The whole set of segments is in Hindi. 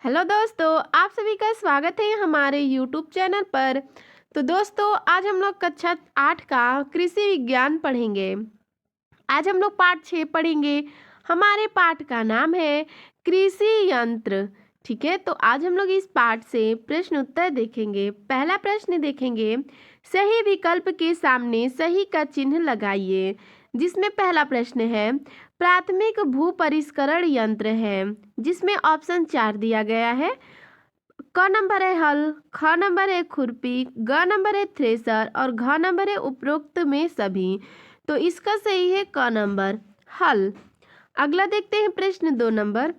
हेलो दोस्तों, आप सभी का स्वागत है हमारे यूट्यूब चैनल पर। तो दोस्तों, आज हम लोग कक्षा 8 का कृषि विज्ञान पढ़ेंगे। आज हम लोग पाठ 6 पढ़ेंगे। हमारे पाठ का नाम है कृषि यंत्र। ठीक है, तो आज हम लोग इस पाठ से प्रश्न उत्तर देखेंगे। पहला प्रश्न देखेंगे, सही विकल्प के सामने सही का चिन्ह लगाइए। जिसमें पहला प्रश्न है प्राथमिक भू परिष्करण यंत्र है, जिसमें ऑप्शन 4 दिया गया है। क नंबर है हल, ख नंबर है खुरपी, ग नंबर है थ्रेसर और घ नंबर है उपरोक्त में सभी। तो इसका सही है क नंबर हल। अगला देखते हैं प्रश्न 2 नंबर,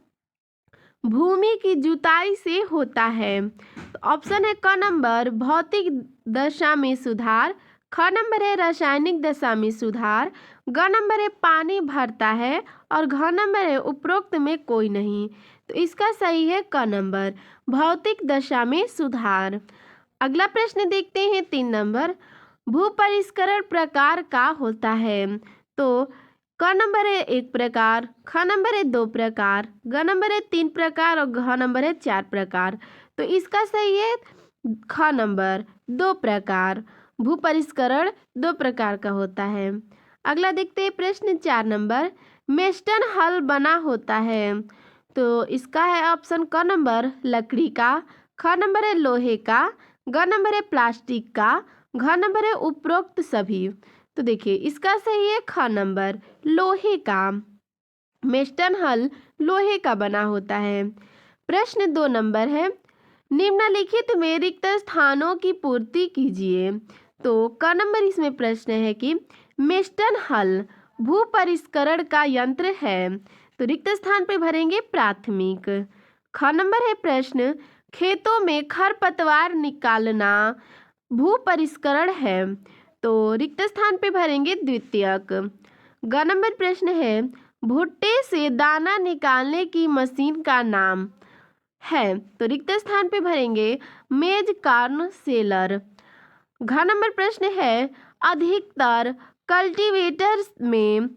भूमि की जुताई से होता है। तो ऑप्शन है क नंबर भौतिक दशा में सुधार, ख नंबर है रासायनिक दशा में सुधार, ग नंबर है पानी भरता है और घ नंबर है उपरोक्त में कोई नहीं। तो इसका सही है क नंबर भौतिक दशा में सुधार। अगला प्रश्न देखते हैं 3 नंबर, भू परिष्करण प्रकार का होता है। तो क नंबर है 1 प्रकार, ख नंबर है 2 प्रकार, ग नंबर है 3 प्रकार और घ नंबर है 4 प्रकार। तो इसका सही है ख नंबर 2 प्रकार। भू परिष्करण 2 प्रकार का होता है। अगला देखते हैं प्रश्न 4 नंबर, मेस्टन हल बना होता है। तो इसका है ऑप्शन क नंबर लकड़ी का, ख नंबर है लोहे का, ग नंबर है प्लास्टिक का, घ नंबर है उपरोक्त सभी। तो देखिए इसका सही है ख नंबर लोहे का। मेस्टन हल लोहे का बना होता है। प्रश्न 2 नंबर है, निम्नलिखित में रिक्त स्थानों की पूर्ति कीजिए। तो क नंबर इसमें प्रश्न है कि मेस्टन हल भू परिष्करण का यंत्र है। तो रिक्त स्थान पे भरेंगे प्राथमिक। ख नंबर है प्रश्न, खेतों में खरपतवार निकालना भू परिष्करण है। तो रिक्त स्थान पे भरेंगे द्वितीयक। ग नंबर प्रश्न है, भुट्टे से दाना निकालने की मशीन का नाम है। तो रिक्त स्थान पे भरेंगे मेज कार्न सेलर। घ नंबर प्रश्न है, अधिकतर कल्टीवेटर में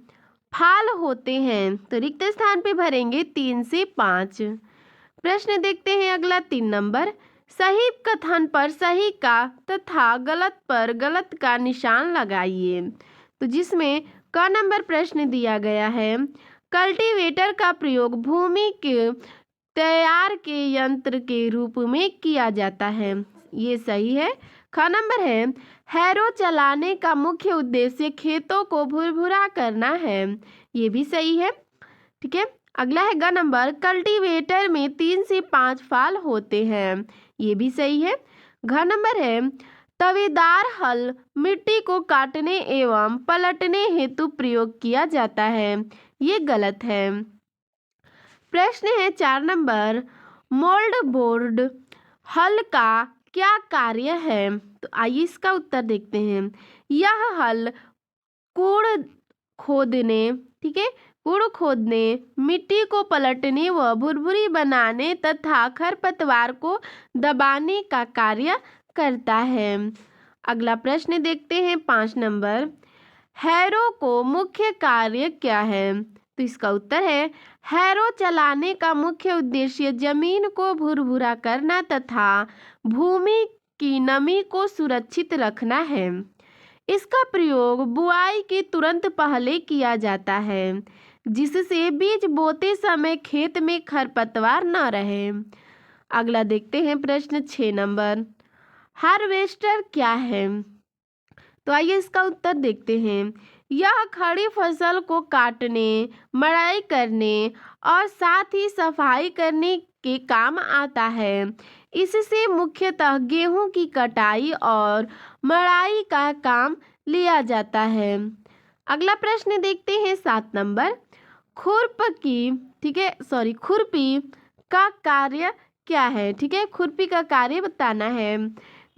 फाल होते हैं। तो रिक्त स्थान पे भरेंगे 3 से 5। प्रश्न देखते हैं अगला 3 नंबर, सही कथन पर सही का तथा गलत पर गलत का निशान लगाइए। तो जिसमें क नंबर प्रश्न दिया गया है, कल्टीवेटर का प्रयोग भूमि के तैयार के यंत्र के रूप में किया जाता है, ये सही है। ख नंबर है, हैरो चलाने का मुख्य उद्देश्य खेतों को भुरभुरा करना है, ये भी सही है। ठीक है, अगला है ग नंबर, कल्टीवेटर में 3 से 5 फाल होते हैं, ये भी सही है। घ नंबर है, तवेदार हल मिट्टी को काटने एवं पलटने हेतु प्रयोग किया जाता है, ये गलत है। प्रश्न है 4 नंबर, मोल्ड बोर्ड हल का क्या कार्य है। तो आइए इसका उत्तर देखते हैं। यह हल कूड़ खोदने, ठीक है, कूड़ खोदने, मिट्टी को पलटने व भुरभुरी बनाने तथा खरपतवार को दबाने का कार्य करता है। अगला प्रश्न देखते हैं 5 नंबर, हैरो को मुख्य कार्य क्या है। तो इसका उत्तर है, हैरो चलाने का मुख्य उद्देश्य जमीन को भुरभुरा करना तथा भूमि की नमी को सुरक्षित रखना है। इसका प्रयोग बुआई के तुरंत पहले किया जाता है, जिससे बीज बोते समय खेत में खरपतवार न रहे। अगला देखते हैं प्रश्न 6 नंबर, हार्वेस्टर क्या है। तो आइए इसका उत्तर देखते हैं। यह खड़ी फसल को काटने, मड़ाई करने और साथ ही सफाई करने के काम आता है। इससे मुख्यतः गेहूं की कटाई और मड़ाई का काम लिया जाता है। अगला प्रश्न देखते हैं 7 नंबर, खुरपी का कार्य क्या है। ठीक है, खुरपी का कार्य बताना है,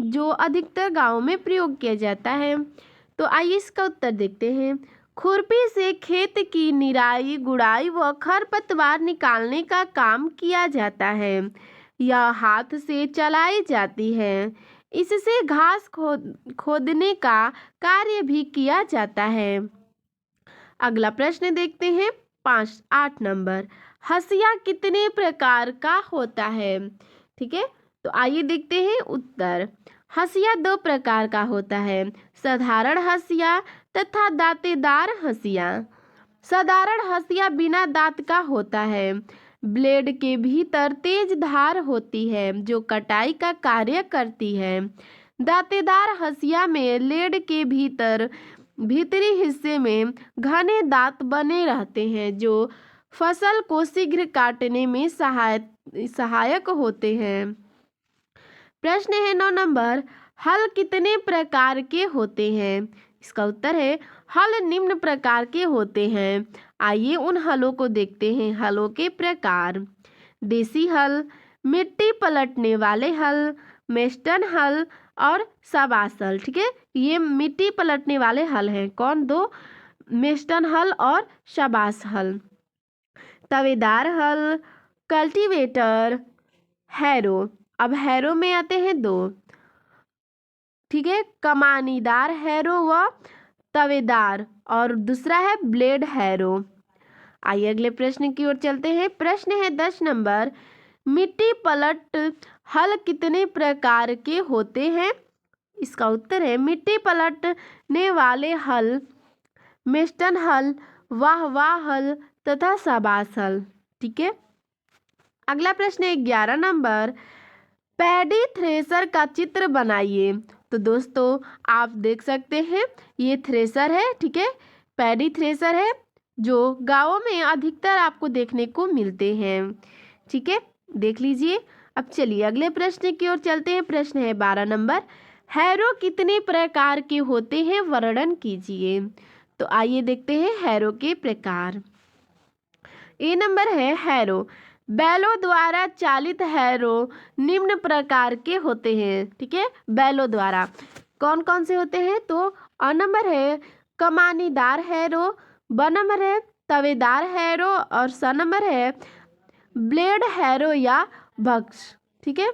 जो अधिकतर गांवों में प्रयोग किया जाता है। तो आइए इसका उत्तर देखते हैं। खुरपी से खेत की निराई गुड़ाई व खरपतवार निकालने का काम किया जाता है। यह हाथ से चलाई जाती है। इससे घास खोदने का कार्य भी किया जाता है। अगला प्रश्न देखते हैं 8 नंबर, हंसिया कितने प्रकार का होता है? ठीक है, तो आइए देखते हैं उत्तर। हंसिया दो प्रकार का होता है, साधारण हंसिया तथा दांतेदार हंसिया। साधारण हंसिया बिना दांत का होता है। ब्लेड के भीतर तेज धार होती है जो कटाई का कार्य करती है। दांतेदार हंसिया में लेड के भीतर भीतरी हिस्से में घने दांत बने रहते हैं जो फसल को शीघ्र काटने में सहायक होते हैं। प्रश्न है 9 नंबर, हल कितने प्रकार के होते हैं? इसका उत्तर है हल निम्न प्रकार के होते हैं। आइए उन हलों को देखते हैं। हलों के प्रकार, देसी हल, मिट्टी पलटने वाले हल, मेस्टन हल और शाबाश हल। ठीक है, ये मिट्टी पलटने वाले हल हैं। कौन दो? मेस्टन हल और शाबाश हल। तवेदार हल, कल्टीवेटर, हैरो। अब हैरो में आते हैं दो। ठीक है, कमानीदार हैरो व तवेदार, और दूसरा है ब्लेड हैरो। आइए अगले प्रश्न की ओर चलते हैं। प्रश्न है 10 नंबर, मिट्टी पलट हल कितने प्रकार के होते हैं? इसका उत्तर है मिट्टी पलटने वाले हल, मेस्टन हल, वाह हल तथा शाबाश हल। ठीक है, अगला प्रश्न है 11 नंबर, पैडी थ्रेशर का चित्र बनाइए। तो दोस्तों आप देख सकते हैं ये थ्रेशर है। ठीक है, पैडी थ्रेशर है जो गांवों में अधिकतर आपको देखने को मिलते हैं। ठीक है, देख लीजिए। अब चलिए अगले प्रश्न की ओर चलते हैं। प्रश्न है 12 नंबर, हैरो कितने प्रकार के होते हैं? वर्णन कीजिए। तो आइए देखते हैं हैरो के प्रकार। ए नंबर है हैरो, बैलों द्वारा चालित हैरो निम्न प्रकार के होते हैं। ठीक है, बैलों द्वारा कौन कौन से होते हैं? तो अ नंबर है कमानीदार हैरो, ब नंबर है तवेदार हैरो और स नंबर है ब्लेड हैरो या भक्ष। ठीक है,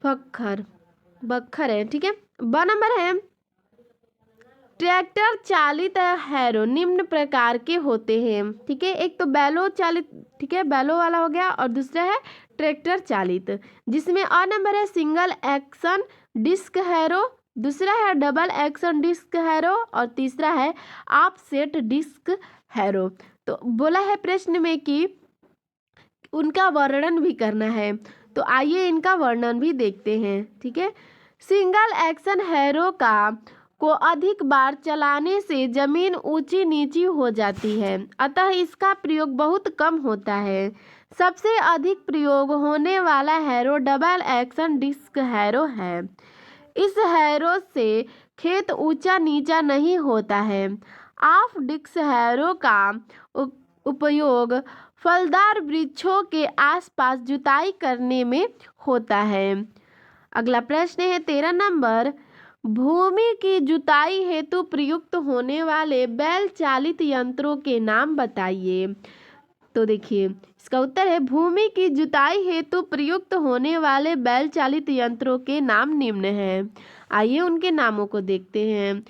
बखर है। ठीक है, ब नंबर है ट्रैक्टर चालित हैरो निम्न प्रकार के होते हैं। ठीक है, एक तो बैलो चालित, ठीक है, बैलो वाला हो गया, और दूसरा है ट्रैक्टर चालित, जिसमें अ नंबर है सिंगल एक्शन डिस्क हैरो, दूसरा है डबल एक्शन डिस्क हैरो और तीसरा है ऑफसेट डिस्क हैरो। तो बोला है प्रश्न में कि उनका वर्णन भी करना है, तो आइए इनका वर्णन भी देखते हैं। ठीक है, सिंगल एक्शन हैरो को अधिक बार चलाने से जमीन ऊंची नीची हो जाती है, अतः इसका प्रयोग बहुत कम होता है। सबसे अधिक प्रयोग होने वाला harrow double action disc harrow है। इस हैरो से खेत ऊंचा नीचा नहीं होता है। ऑफ डिस्क हैरो का उपयोग फलदार वृक्षों के आसपास जुताई करने में होता है। अगला प्रश्न है 13 नंबर, भूमि की जुताई हेतु प्रयुक्त होने वाले बैल चालित यंत्रों के नाम बताइए। तो देखिए इसका उत्तर है भूमि की जुताई हेतु प्रयुक्त होने वाले बैल चालित यंत्रों के नाम निम्न हैं। आइए उनके नामों को देखते हैं।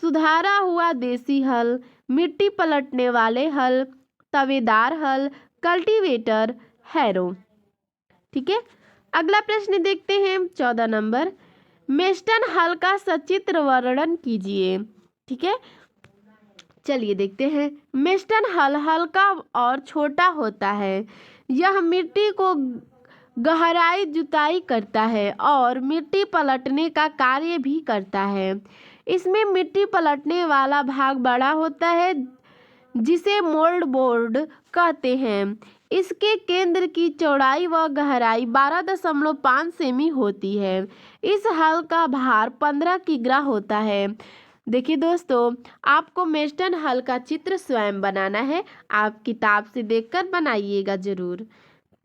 सुधारा हुआ देसी हल, मिट्टी पलटने वाले हल, तवेदार हल, कल्टीवेटर, हैरो। ठीक है, अगला प्रश्न देखते हैं 14 नंबर, मेस्टन हल का सचित्र वर्णन कीजिए। ठीक है, चलिए देखते हैं। मेस्टन हल हल्का और छोटा होता है। यह मिट्टी को गहराई जुताई करता है और मिट्टी पलटने का कार्य भी करता है। इसमें मिट्टी पलटने वाला भाग बड़ा होता है जिसे मोल्ड बोर्ड कहते हैं। इसके केंद्र की चौड़ाई व गहराई 12.5 सेमी होती है। इस हल का भार 15 किग्रा होता है। देखिए दोस्तों, आपको मेस्टन हल का चित्र स्वयं बनाना है। आप किताब से देखकर बनाइएगा जरूर।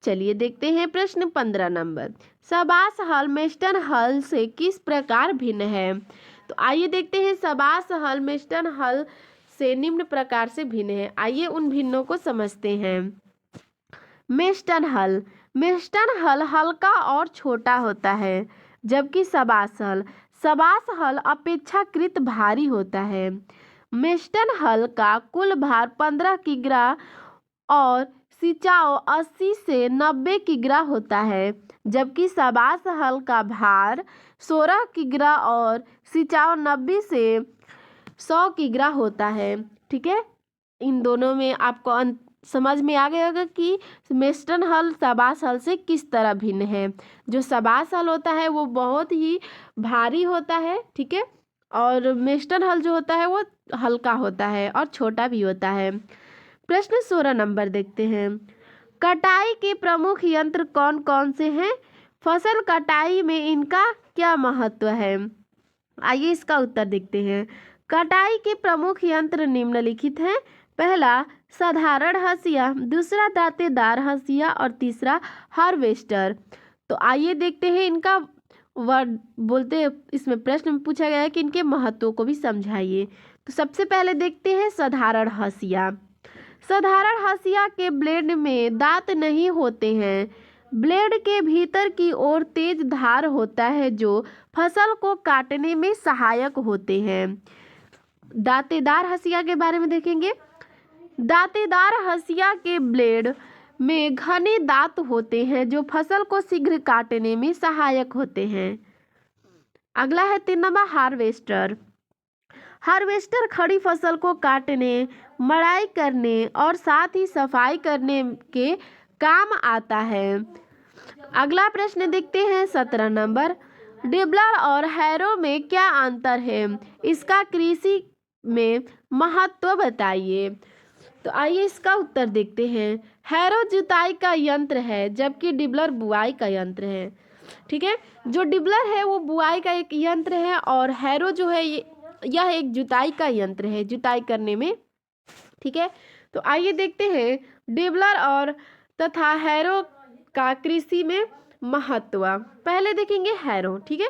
चलिए देखते हैं प्रश्न 15 नंबर, शाबाश हल मेस्टन हल से किस प्रकार भिन्न है? तो आइए देखते हैं शाबाश हल मेस्टन हल से निम्न प्रकार से भिन्न है। आइए उन भिन्नों को समझते हैं। मेस्टन हल हल्का और छोटा होता है, जबकि शाबाश हल अपेक्षाकृत भारी होता है। मेस्टन हल का कुल भार 15 किग्रा और सिंचाव 80 से 90 किग्रा होता है, जबकि शाबाश हल का भार 16 किग्रा और सिंचाव 90 से 100 किग्रा होता है। ठीक है, इन दोनों में आपको समझ में आ गया होगा कि मेस्टन हल शाबाश हल से किस तरह भिन्न है। जो शाबाश हल होता है वो बहुत ही भारी होता है, ठीक है, और मेस्टन हल जो होता है वो हल्का होता है और छोटा भी होता है। प्रश्न 16 नंबर देखते हैं। कटाई के प्रमुख यंत्र कौन कौन से हैं? फसल कटाई में इनका क्या महत्व है? आइए इसका उत्तर देखते हैं। कटाई के प्रमुख यंत्र निम्नलिखित हैं। पहला साधारण हंसिया, दूसरा दांतेदार हंसिया और तीसरा हार्वेस्टर। तो आइए देखते हैं इनका वर्ड बोलते, इसमें प्रश्न में पूछा गया है कि इनके महत्व को भी समझाइए। तो सबसे पहले देखते हैं साधारण हंसिया। साधारण हंसिया के ब्लेड में दांत नहीं होते हैं। ब्लेड के भीतर की ओर तेज धार होता है जो फसल को काटने में सहायक होते हैं। दांतेदार हंसिया के बारे में देखेंगे। दांतेदार हंसिया के ब्लेड में घने दांत होते हैं जो फसल को शीघ्र काटने में सहायक होते हैं। अगला है 3 नंबर हार्वेस्टर। हार्वेस्टर खड़ी फसल को काटने, मड़ाई करने और साथ ही सफाई करने के काम आता है। अगला प्रश्न देखते हैं 17 नंबर। डिबलर और हैरो में क्या अंतर है? इसका कृषि में महत्व बताइए। तो आइए इसका उत्तर देखते हैं। हैरो जुताई का यंत्र है जबकि डिबलर बुआई का यंत्र है। ठीक है, जो डिबलर है वो बुआई का एक यंत्र है और हैरो जो है यह एक जुताई का यंत्र है, जुताई करने में। ठीक है, तो आइए देखते हैं डिबलर और तथा हैरो का कृषि में महत्व। पहले देखेंगे हैरो। ठीक है,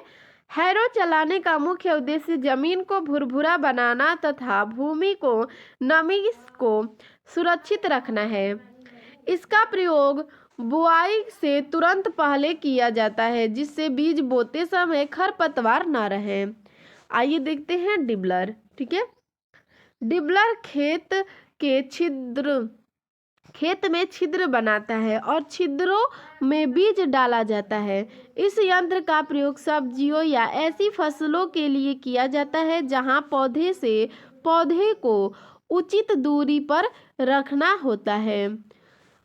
हैरो चलाने का मुख्य उद्देश्य जमीन को भुरभुरा बनाना तथा भूमि को नमी को सुरक्षित रखना है। इसका प्रयोग बुआई से तुरंत पहले किया जाता है जिससे बीज बोते समय खरपतवार न रहे। आइए देखते हैं डिबलर। ठीक है, डिबलर खेत में छिद्र बनाता है और छिद्रों में बीज डाला जाता है। इस यंत्र का प्रयोग सब्जियों या ऐसी फसलों के लिए किया जाता है जहां पौधे से पौधे को उचित दूरी पर रखना होता है।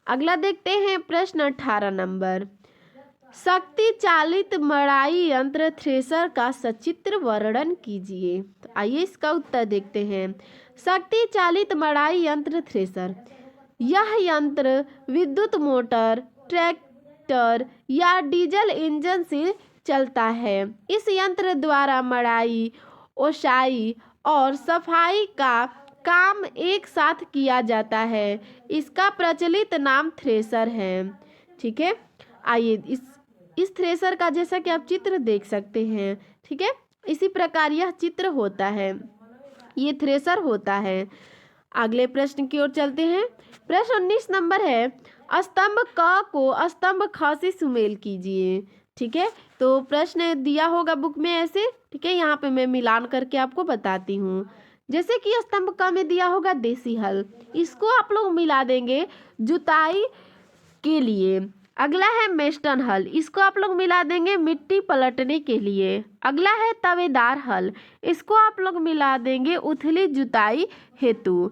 अगला देखते हैं प्रश्न 18 नंबर। शक्ति चालित मड़ाई यंत्र थ्रेसर का सचित्र वर्णन कीजिए। तो आइए इसका उत्तर देखते हैं। शक्ति चालित मड़ाई यंत्र थ्रेसर, यह यंत्र विद्युत मोटर, ट्रैक्टर या डीजल इंजन से चलता है। इस यंत्र द्वारा मड़ाई, ओसाई और सफाई का काम एक साथ किया जाता है। इसका प्रचलित नाम थ्रेसर है। ठीक है, आइए इस थ्रेसर का जैसा कि आप चित्र देख सकते हैं। ठीक है, इसी प्रकार यह चित्र होता है, ये थ्रेसर होता है। अगले प्रश्न की ओर चलते हैं। प्रश्न 19 नंबर है। स्तंभ क को स्तंभ ख से सुमेल कीजिए। ठीक है, तो प्रश्न दिया होगा बुक में ऐसे। ठीक है, यहाँ पे मैं मिलान करके आपको बताती हूँ। जैसे कि स्तंभ क में दिया होगा देसी हल, इसको आप लोग मिला देंगे जुताई के लिए। अगला है मेस्टन हल, इसको आप लोग मिला देंगे मिट्टी पलटने के लिए। अगला है तवेदार हल, इसको आप लोग मिला देंगे उथली जुताई हेतु।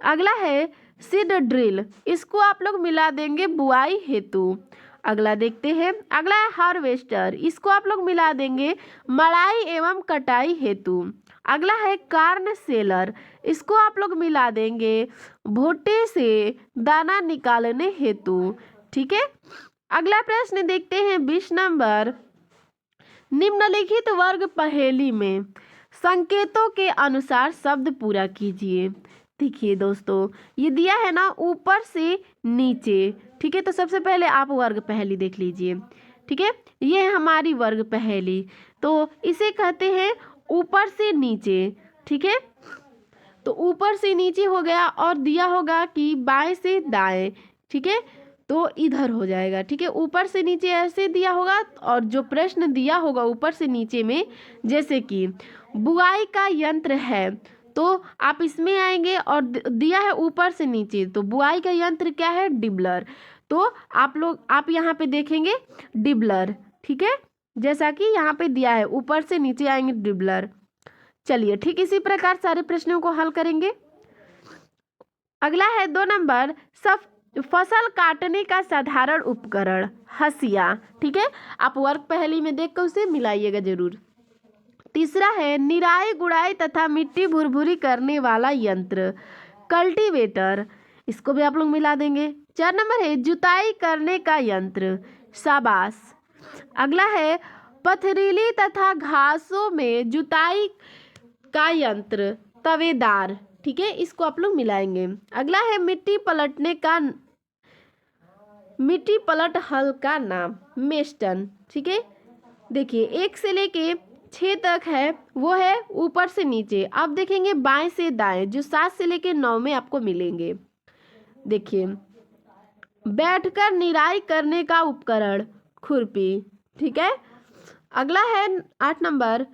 अगला है सीड ड्रिल, इसको आप लोग मिला देंगे बुआई हेतु। अगला देखते हैं। अगला है हार्वेस्टर, इसको आप लोग मिला देंगे मड़ाई एवं कटाई हेतु। अगला है कार्न सेलर, इसको आप लोग मिला देंगे भुट्टे से दाना निकालने हेतु। ठीक है, अगला प्रश्न देखते हैं 20 नंबर। निम्नलिखित वर्ग पहेली में संकेतों के अनुसार शब्द पूरा कीजिए। देखिए दोस्तों, ये दिया है ना ऊपर से नीचे। ठीक है, तो सबसे पहले आप वर्ग पहेली देख लीजिए। ठीक है, ये है हमारी वर्ग पहेली, तो इसे कहते हैं ऊपर से नीचे। ठीक है, तो ऊपर से नीचे हो गया और दिया होगा कि बाएं से दाएं। ठीक है, तो इधर हो जाएगा। ठीक है, ऊपर से नीचे ऐसे दिया होगा और जो प्रश्न दिया होगा ऊपर से नीचे में, जैसे कि बुआई का यंत्र है तो आप इसमें आएंगे और दिया है ऊपर से नीचे, तो बुआई का यंत्र क्या है? डिबलर। तो आप यहाँ पे देखेंगे डिबलर, ठीक है, जैसा कि यहाँ पे दिया है, ऊपर से नीचे आएंगे डिबलर। चलिए ठीक इसी प्रकार सारे प्रश्नों को हल करेंगे। अगला है 2 नंबर, सब फसल काटने का साधारण उपकरण हसिया, ठीक है, आप वर्ग पहली में देख कर उसे मिलाइएगा जरूर। तीसरा है निराई गुड़ाई तथा मिट्टी भुरभुरी करने वाला यंत्र कल्टीवेटर, इसको भी आप लोग मिला देंगे। 4 नंबर है जुताई करने का यंत्र शाबाश। अगला है पथरीली तथा घासों में जुताई का यंत्र तवेदार, ठीक है, इसको आप लोग मिलाएंगे। अगला है मिट्टी पलट हल का नाम मेस्टन, ठीक है, देखिए 1 से लेके 6 तक है, वो है ऊपर से नीचे। अब देखेंगे बाएं से दाएं, जो 7 से लेके 9 में आपको मिलेंगे। देखिए बैठकर निराई करने का उपकरण खुरपी, ठीक है। अगला है 8 नंबर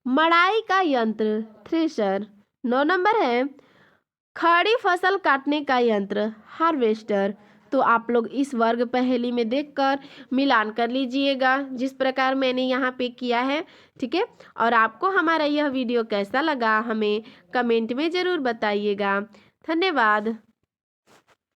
मड़ाई का यंत्र थ्रेशर। 9 नंबर है खड़ी फसल काटने का यंत्र हार्वेस्टर। तो आप लोग इस वर्ग पहेली में देखकर मिलान कर लीजिएगा जिस प्रकार मैंने यहाँ पे किया है, ठीक है। और आपको हमारा यह वीडियो कैसा लगा हमें कमेंट में ज़रूर बताइएगा। धन्यवाद।